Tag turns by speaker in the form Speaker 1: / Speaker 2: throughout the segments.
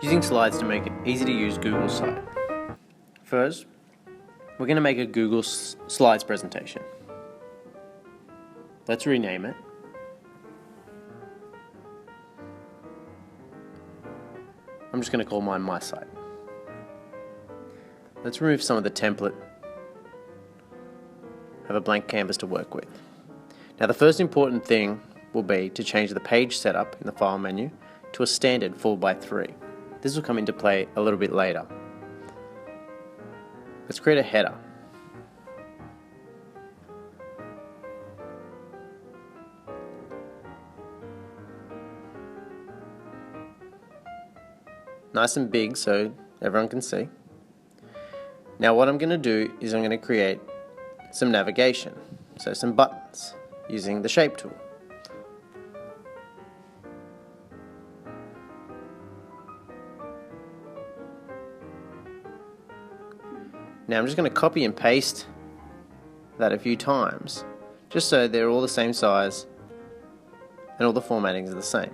Speaker 1: Using slides to make it easy to use Google site. First, we're going to make a Google Slides presentation. Let's rename it. I'm just going to call mine My Site. Let's remove some of the template. Have a blank canvas to work with. Now the first important thing will be to change the page setup in the file menu to a standard 4x3. This will come into play a little bit later. Let's create a header. Nice and big so everyone can see. Now what I'm going to do is I'm going to create some navigation, so some buttons using the shape tool. Now I'm just going to copy and paste that a few times just so they're all the same size and all the formattings are the same.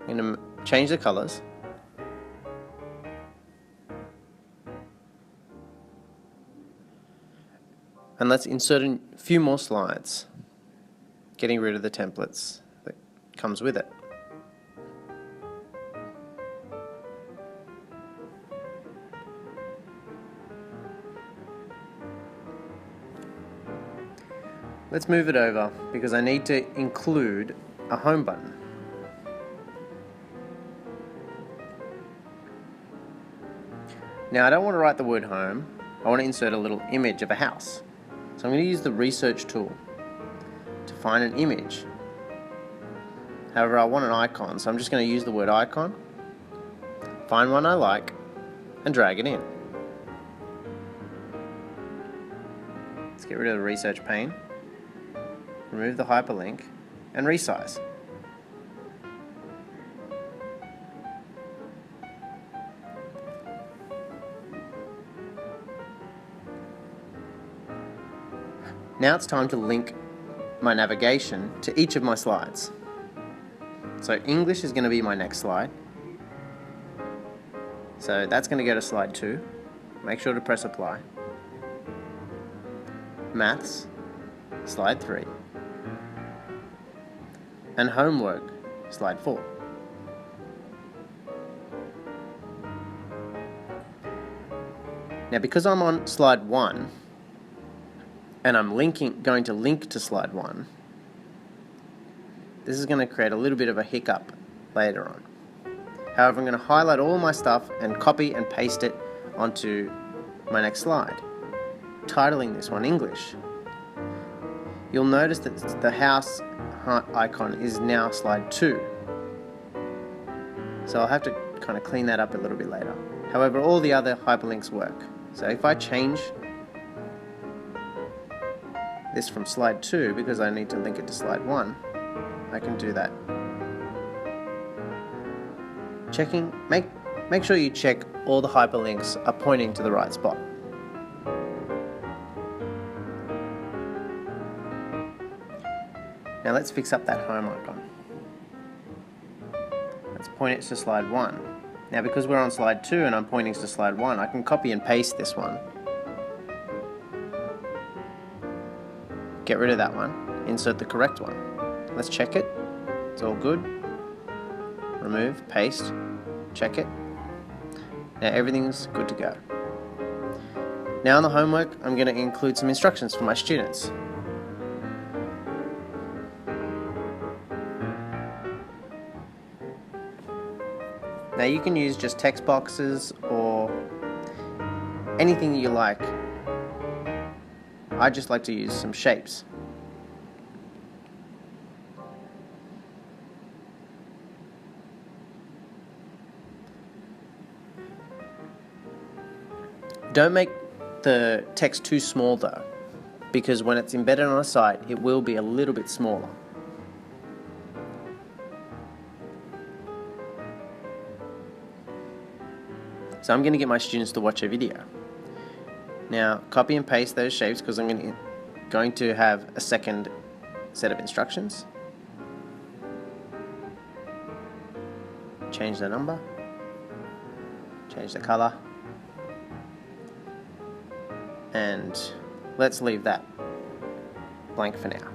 Speaker 1: I'm going to change the colors. And let's insert a few more slides, getting rid of the templates that comes with it. Let's move it over because I need to include a home button. Now I don't want to write the word home, I want to insert a little image of a house. So I'm going to use the research tool to find an image. However, I want an icon, so I'm just going to use the word icon, find one I like, and drag it in. Let's get rid of the research pane, remove the hyperlink, and resize. Now it's time to link my navigation to each of my slides. So English is going to be my next slide. So that's going to go to slide 2. Make sure to press apply. Maths, slide 3. And homework, slide 4. Now because I'm on slide 1, and I'm going to link to slide 1, this is going to create a little bit of a hiccup later on. However, I'm going to highlight all my stuff and copy and paste it onto my next slide, titling this one English. You'll notice that the house icon is now slide 2. So I'll have to kind of clean that up a little bit later. However, all the other hyperlinks work. So if I change this from slide 2 because I need to link it to slide 1, I can do that. Make sure you check all the hyperlinks are pointing to the right spot. Now let's fix up that home icon. Let's point it to slide 1. Now because we're on slide 2 and I'm pointing to slide 1, I can copy and paste this one. Get rid of that one, insert the correct one. Let's check it, it's all good. Remove, paste, check it. Now everything's good to go. Now in the homework, I'm going to include some instructions for my students. Now you can use just text boxes or anything you like. I just like to use some shapes. Don't make the text too small though, because when it's embedded on a site, it will be a little bit smaller. So I'm going to get my students to watch a video. Now copy and paste those shapes because I'm going to have a second set of instructions. Change the number, change the color, and let's leave that blank for now.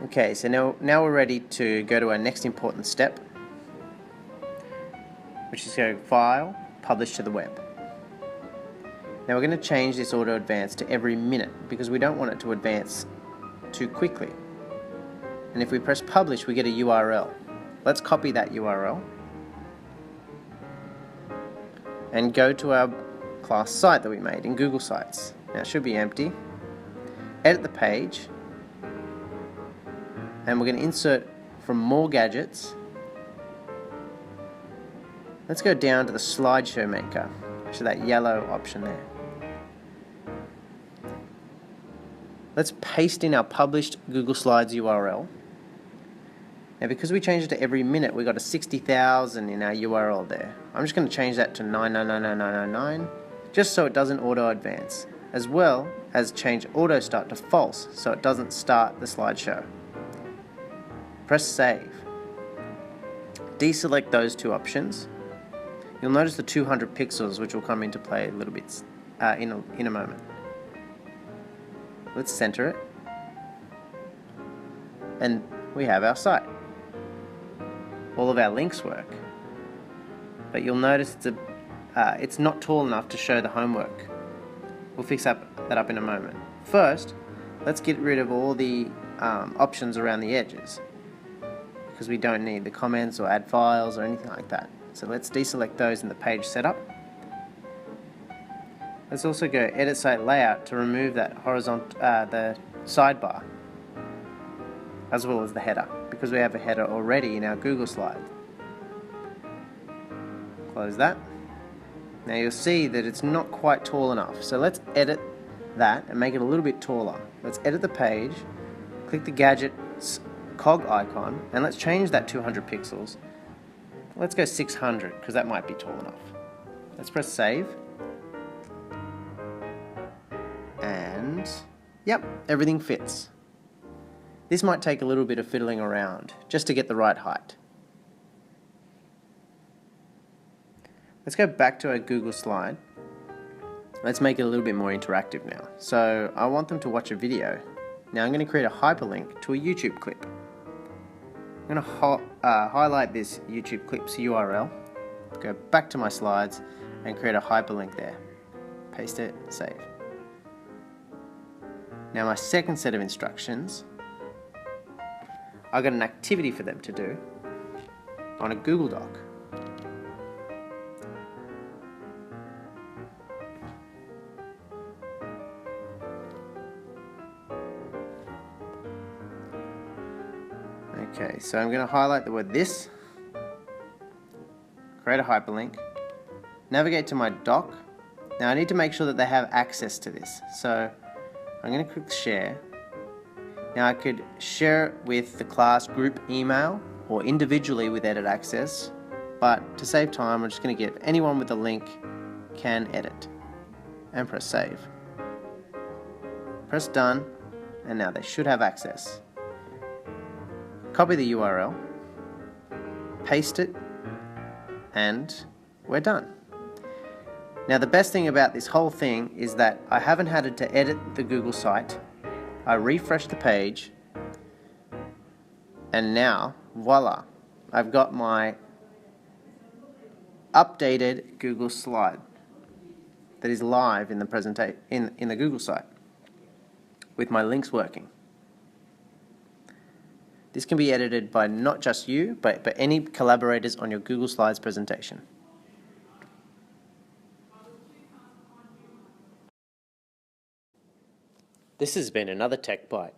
Speaker 1: Okay, so now we're ready to go to our next important step, which is go File, Publish to the Web. Now we're going to change this auto advance to every minute because we don't want it to advance too quickly. And if we press Publish, we get a URL. Let's copy that URL and go to our class site that we made in Google Sites. Now it should be empty. Edit the page, and we're going to insert from More Gadgets. Let's go down to the slideshow maker, so that yellow option there. Let's paste in our published Google Slides URL. Now because we changed it to every minute, we got a 60,000 in our URL there. I'm just going to change that to 9999999, just so it doesn't auto advance, as well as change auto start to false so it doesn't start the slideshow. Press save. Deselect those two options. You'll notice the 200 pixels, which will come into play a little bit in a moment. Let's center it, and we have our site. All of our links work, but you'll notice it's not tall enough to show the homework. We'll fix that up in a moment. First, let's get rid of all the options around the edges, because we don't need the comments or add files or anything like that. So let's deselect those in the page setup. Let's also go Edit Site Layout to remove that horizontal, the sidebar, as well as the header, because we have a header already in our Google slide. Close that. Now you'll see that it's not quite tall enough, so let's edit that and make it a little bit taller. Let's edit the page, click the gadget's cog icon, and let's change that 200 pixels. Let's go 600 because that might be tall enough. Let's press save. And yep, everything fits. This might take a little bit of fiddling around just to get the right height. Let's go back to our Google slide. Let's make it a little bit more interactive now. So I want them to watch a video. Now I'm going to create a hyperlink to a YouTube clip. I'm going to highlight this YouTube clip's URL, go back to my slides and create a hyperlink there. Paste it, save. Now my second set of instructions, I've got an activity for them to do on a Google Doc. Okay, so I'm going to highlight the word this, create a hyperlink, navigate to my doc. Now I need to make sure that they have access to this, so I'm going to click share. Now I could share it with the class group email or individually with edit access, but to save time I'm just going to give anyone with the link can edit, and press save. Press done, and now they should have access. Copy the URL, paste it, and we're done. Now the best thing about this whole thing is that I haven't had to edit the Google site. I refresh the page, and now, voila, I've got my updated Google slide that is live in the in the Google site with my links working. This can be edited by not just you, but any collaborators on your Google Slides presentation. This has been another Tech Byte.